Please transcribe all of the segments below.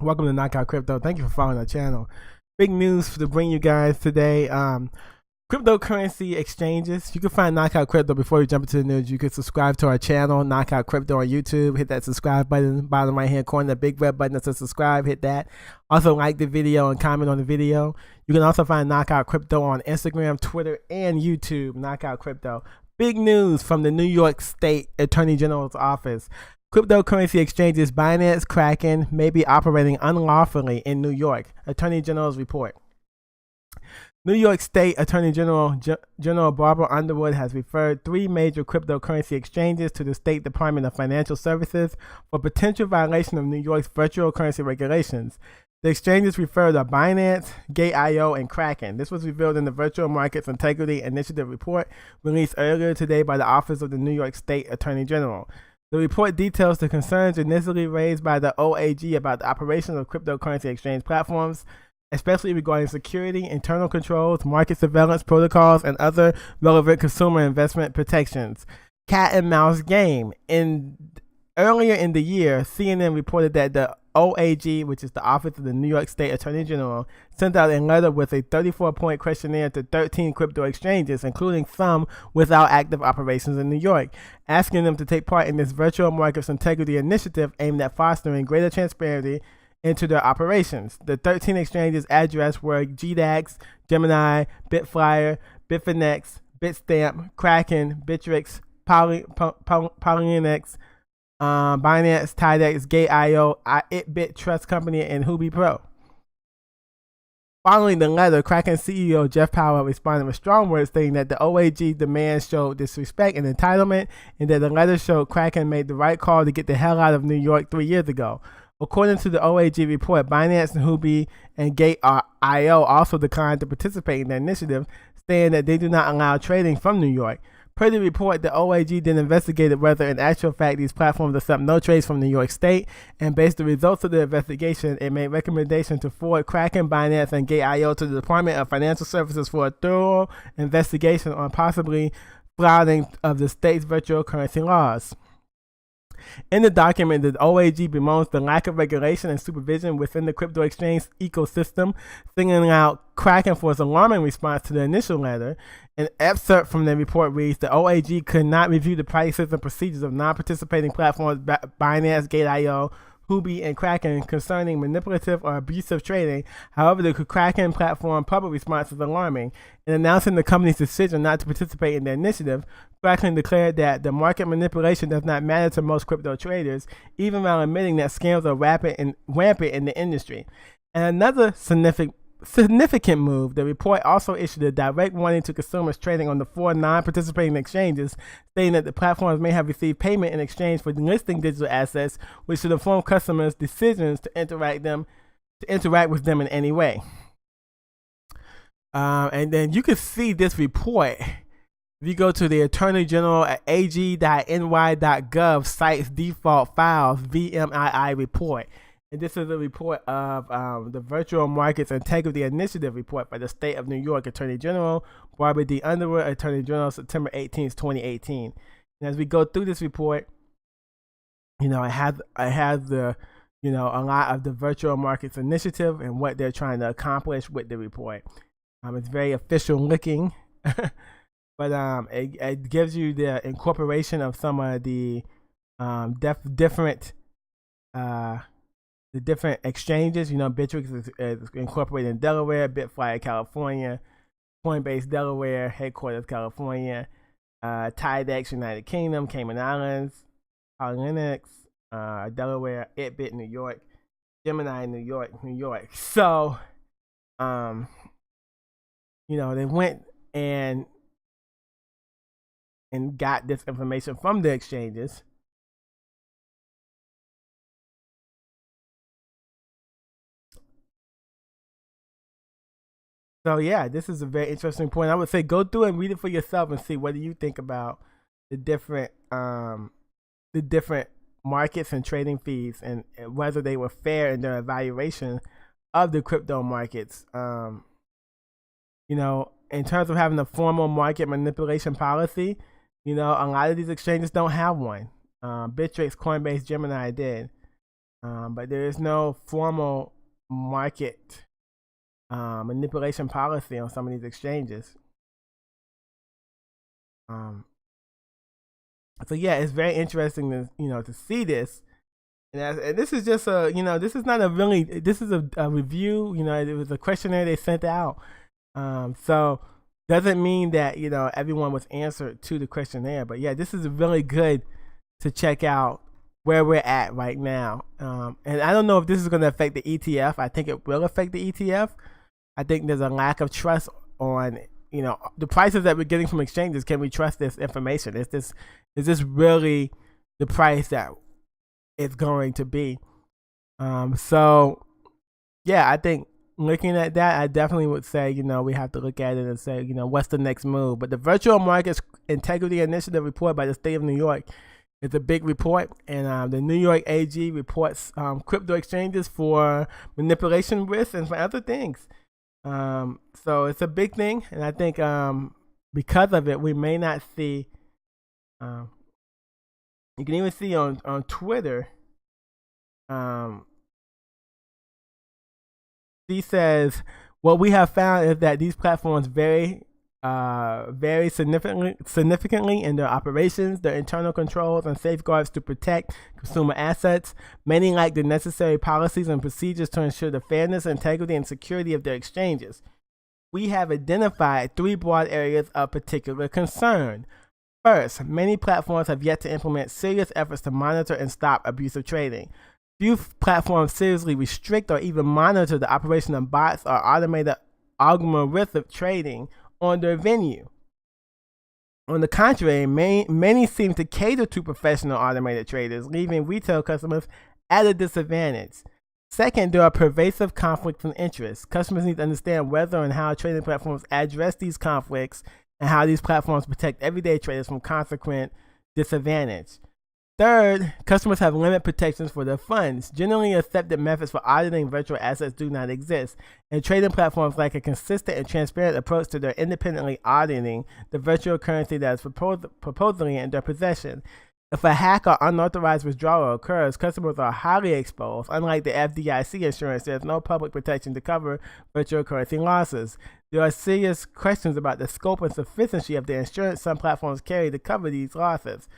Welcome to Knockout Crypto. Thank you for following our channel. Big news to bring you guys today. Cryptocurrency exchanges. You can find Knockout Crypto before we jump into the news. You can subscribe to our channel, Knockout Crypto on YouTube. Hit that subscribe button, bottom right hand corner, the big red button that says subscribe. Hit that. Also like the video and comment on the video. You can also find Knockout Crypto on Instagram, Twitter, and YouTube. Knockout Crypto. Big news from the New York State Attorney General's office. Cryptocurrency exchanges Binance, Kraken may be operating unlawfully in New York. Attorney General's report. New York State Attorney General Barbara Underwood has referred 3 major cryptocurrency exchanges to the State Department of Financial Services for potential violation of New York's virtual currency regulations. The exchanges referred to Binance, Gate.io, and Kraken. This was revealed in the Virtual Markets Integrity Initiative report released earlier today by the Office of the New York State Attorney General. The report details the concerns initially raised by the OAG about the operation of cryptocurrency exchange platforms, especially regarding security, internal controls, market surveillance protocols, and other relevant consumer investment protections. Cat and mouse game. Earlier in the year, CNN reported that the OAG, which is the Office of the New York State Attorney General, sent out a letter with a 34-point questionnaire to 13 crypto exchanges, including some without active operations in New York, asking them to take part in this virtual markets integrity initiative aimed at fostering greater transparency into their operations. The 13 exchanges addressed were GDAX, Gemini, Bitflyer, Bitfinex, Bitstamp, Kraken, Bittrex, Polynex, Binance, Tidex, Gate.io, Itbit Trust Company, and Huobi Pro. Following the letter, Kraken CEO Jeff Powell responded with strong words stating that the OAG demands showed disrespect and entitlement, and that the letter showed Kraken made the right call to get the hell out of New York 3 years ago. According to the OAG report, Binance and Huobi and Gate.io also declined to participate in the initiative, saying that they do not allow trading from New York. Per the report, the OAG then investigated whether in actual fact these platforms accept no trades from New York State, and based the results of the investigation, it made recommendations to forward Kraken, Binance, and Gate.io to the Department of Financial Services for a thorough investigation on possibly flouting of the state's virtual currency laws. In the document, the OAG bemoans the lack of regulation and supervision within the crypto exchange ecosystem, singling out Kraken for its alarming response to the initial letter. An excerpt from the report reads, the OAG could not review the practices and procedures of non-participating platforms Binance, Gate.io, Huobi, and Kraken concerning manipulative or abusive trading. However, the Kraken platform public response is alarming. In announcing the company's decision not to participate in the initiative, Kraken declared that the market manipulation does not matter to most crypto traders, even while admitting that scams are rampant in the industry. And another significant move, the report also issued a direct warning to consumers trading on the 4 non-participating exchanges, stating that the platforms may have received payment in exchange for listing digital assets, which should inform customers' decisions to interact with them in any way. And then you can see this report if you go to the Attorney General at ag.ny.gov cites default files VMII report. And this is a report of the Virtual Markets Integrity Initiative report by the State of New York Attorney General Barbara D. Underwood, Attorney General, September 18, 2018. And as we go through this report, it has the, a lot of the Virtual Markets Initiative and what they're trying to accomplish with the report. It's very official looking, but it gives you the incorporation of some of the different exchanges. Bittrex is incorporated in Delaware, Bitflyer, California, Coinbase, Delaware, headquarters, California, Tidex, United Kingdom, Cayman Islands, Polynex, Delaware, Itbit, New York, Gemini, New York. So, they went and got this information from the exchanges. So yeah, this is a very interesting point. I would say go through and read it for yourself and see what do you think about the different markets and trading fees and whether they were fair in their evaluation of the crypto markets. In terms of having a formal market manipulation policy, a lot of these exchanges don't have one. Bittrex, Coinbase, Gemini did. but there is no formal market manipulation policy on some of these exchanges. So yeah, it's very interesting to to see this. And this is just this is not a really, this is a review. It was a questionnaire they sent out. So doesn't mean that everyone was answered to the questionnaire, but yeah, this is really good to check out where we're at right now. And I don't know if this is going to affect the ETF. I think it will affect the ETF. I think there's a lack of trust on the prices that we're getting from exchanges. Can we trust this information? Is this really the price that it's going to be? So yeah, I think looking at that, I definitely would say we have to look at it and say what's the next move. But the Virtual Markets Integrity Initiative report by the state of New York is a big report, and the New York AG reports crypto exchanges for manipulation risks and for other things. So it's a big thing, and I think because of it, we may not see. You can even see on Twitter. He says, what we have found is that these platforms vary significantly in their operations, their internal controls, and safeguards to protect consumer assets. Many lack the necessary policies and procedures to ensure the fairness, integrity, and security of their exchanges. We have identified 3 broad areas of particular concern. First, many platforms have yet to implement serious efforts to monitor and stop abusive trading. Few platforms seriously restrict or even monitor the operation of bots or automated algorithmic trading on their venue. On the contrary, many seem to cater to professional automated traders, leaving retail customers at a disadvantage. Second, there are pervasive conflicts of interest. Customers need to understand whether and how trading platforms address these conflicts and how these platforms protect everyday traders from consequent disadvantage. Third, customers have limited protections for their funds. Generally accepted methods for auditing virtual assets do not exist, and trading platforms lack a consistent and transparent approach to their independently auditing the virtual currency that is supposedly in their possession. If a hack or unauthorized withdrawal occurs, customers are highly exposed. Unlike the FDIC insurance, there is no public protection to cover virtual currency losses. There are serious questions about the scope and sufficiency of the insurance some platforms carry to cover these losses.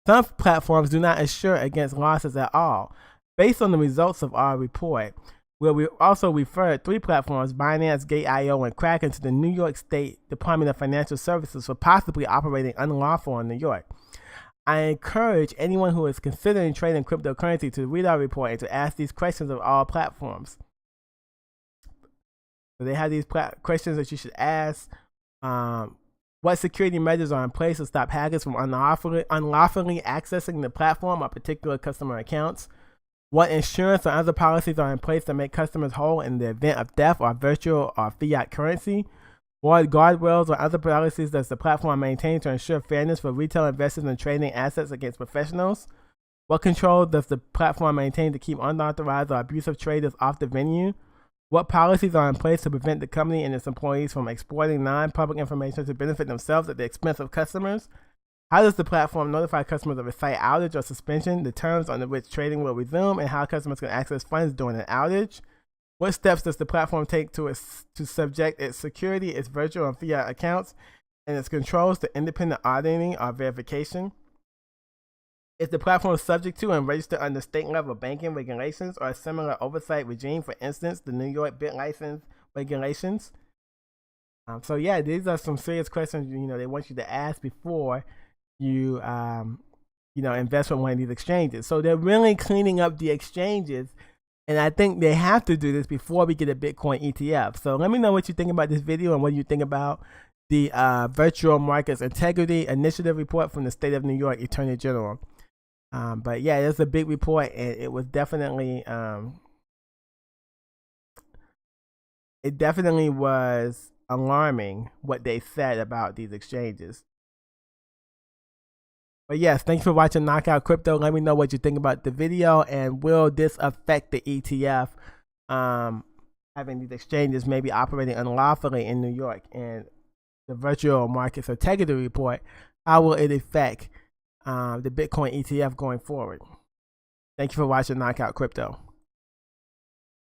Some platforms do not insure against losses at all. Based on the results of our report, we also referred 3 platforms, Binance, Gate.io, and Kraken, to the New York State Department of Financial Services for possibly operating unlawful in New York. I encourage anyone who is considering trading cryptocurrency to read our report and to ask these questions of all platforms. So they have these questions that you should ask. What security measures are in place to stop hackers from unlawfully accessing the platform or particular customer accounts? What insurance or other policies are in place to make customers whole in the event of theft or virtual or fiat currency? What guardrails or other policies does the platform maintain to ensure fairness for retail investors in trading assets against professionals? What control does the platform maintain to keep unauthorized or abusive traders off the venue? What policies are in place to prevent the company and its employees from exploiting non-public information to benefit themselves at the expense of customers? How does the platform notify customers of a site outage or suspension, the terms under which trading will resume, and how customers can access funds during an outage? What steps does the platform take to subject its security, its virtual and fiat accounts, and its controls to independent auditing or verification? Is the platform subject to and registered under state-level banking regulations or a similar oversight regime, for instance, the New York BitLicense regulations? So yeah, these are some serious questions they want you to ask before you invest with one of these exchanges. So they're really cleaning up the exchanges, and I think they have to do this before we get a Bitcoin ETF. So let me know what you think about this video and what you think about the Virtual Markets Integrity Initiative report from the State of New York Attorney General. But yeah, it's a big report, and it was definitely was alarming what they said about these exchanges. But yes, thanks for watching Knockout Crypto. Let me know what you think about the video, and will this affect the ETF? Having these exchanges maybe operating unlawfully in New York, and the Virtual Markets Integrity report, how will it affect the Bitcoin ETF going forward? Thank you for watching Knockout Crypto.